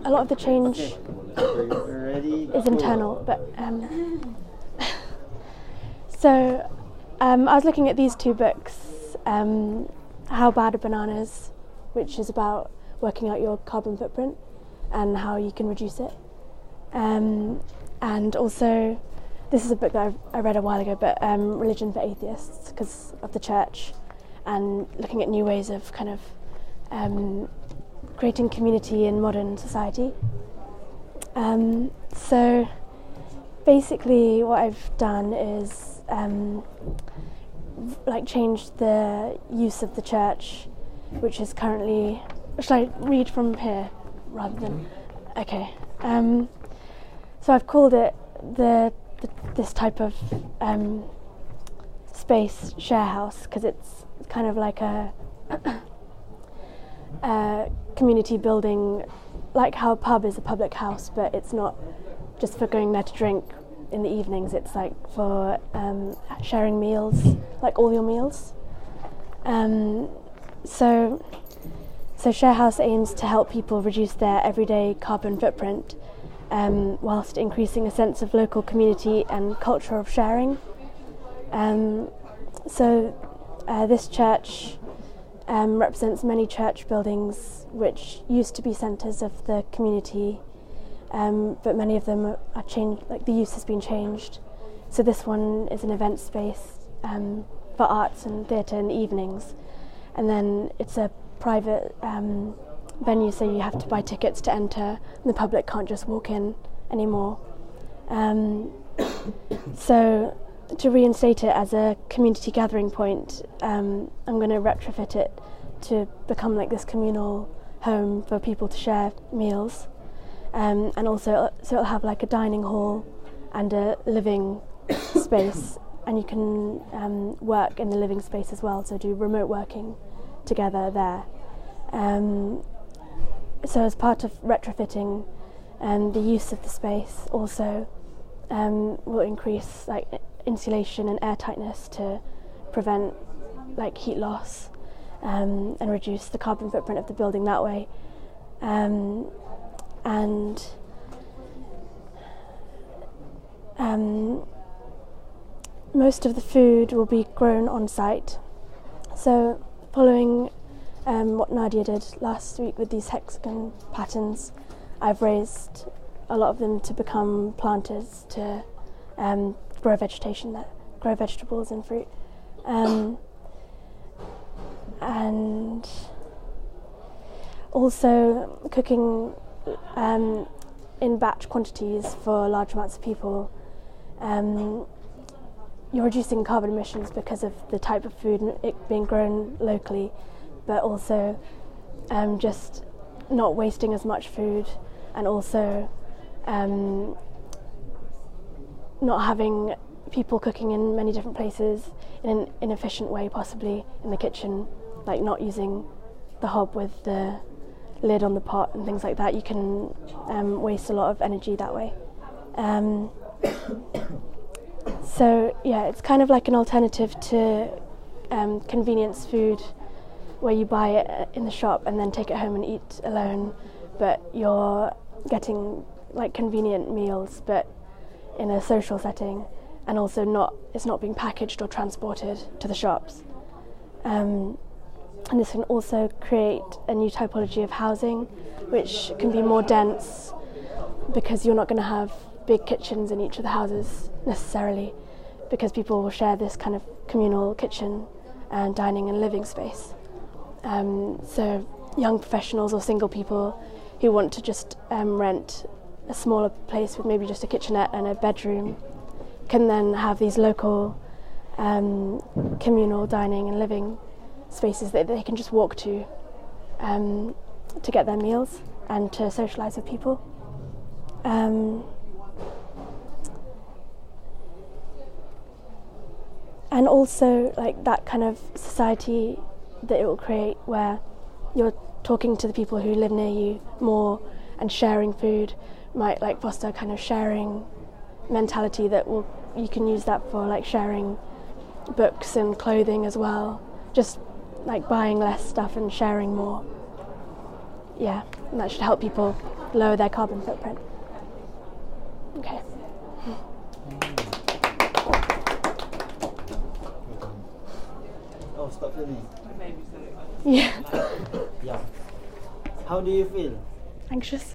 a lot of the change is internal, but so I was looking at these two books, How Bad Are Bananas, which is about working out your carbon footprint and how you can reduce it. And also, this is a book that I read a while ago, but Religion for Atheists, because of the church, and looking at new ways of kind of creating community in modern society. So basically what I've done is change the use of the church, which is currently... Shall I read from here rather than... Okay. So I've called it this type of space share house, because it's kind of like a community building, like how a pub is a public house, but it's not just for going there to drink in the evenings, it's like for sharing meals, like all your meals. So Share House aims to help people reduce their everyday carbon footprint whilst increasing a sense of local community and culture of sharing. This church represents many church buildings which used to be centres of the community, but many of them are changed, like the use has been changed. So this one is an event space for arts and theatre in the evenings, and then it's a private venue, so you have to buy tickets to enter, and the public can't just walk in anymore. So to reinstate it as a community gathering point, I'm going to retrofit it to become like this communal home for people to share meals, and also so it'll have like a dining hall and a living space, and you can work in the living space as well, so do remote working together there. So as part of retrofitting the use of the space also will increase like insulation and airtightness to prevent like heat loss and reduce the carbon footprint of the building that way. And most of the food will be grown on site. So following what Nadia did last week with these hexagon patterns, I've raised a lot of them to become planters to grow vegetation there, grow vegetables and fruit. And also cooking in batch quantities for large amounts of people. You're reducing carbon emissions because of the type of food and it being grown locally, but also just not wasting as much food, and also not having people cooking in many different places in an inefficient way, possibly in the kitchen, like not using the hob with the lid on the pot and things like that. You can waste a lot of energy that way. So yeah, it's kind of like an alternative to convenience food, where you buy it in the shop and then take it home and eat alone, but you're getting like convenient meals but in a social setting, and also it's not being packaged or transported to the shops. And this can also create a new typology of housing, which can be more dense, because you're not going to have big kitchens in each of the houses necessarily, because people will share this kind of communal kitchen and dining and living space. So young professionals or single people who want to just rent a smaller place with maybe just a kitchenette and a bedroom can then have these local communal dining and living spaces that they can just walk to get their meals and to socialise with people. And also like that kind of society that it will create, where you're talking to the people who live near you more, and sharing food might like foster a kind of sharing mentality that you can use that for like sharing books and clothing as well, just like buying less stuff and sharing more. Yeah, and that should help people lower their carbon footprint. Okay. Oh, stop filming. Yeah. Yeah. How do you feel? Anxious.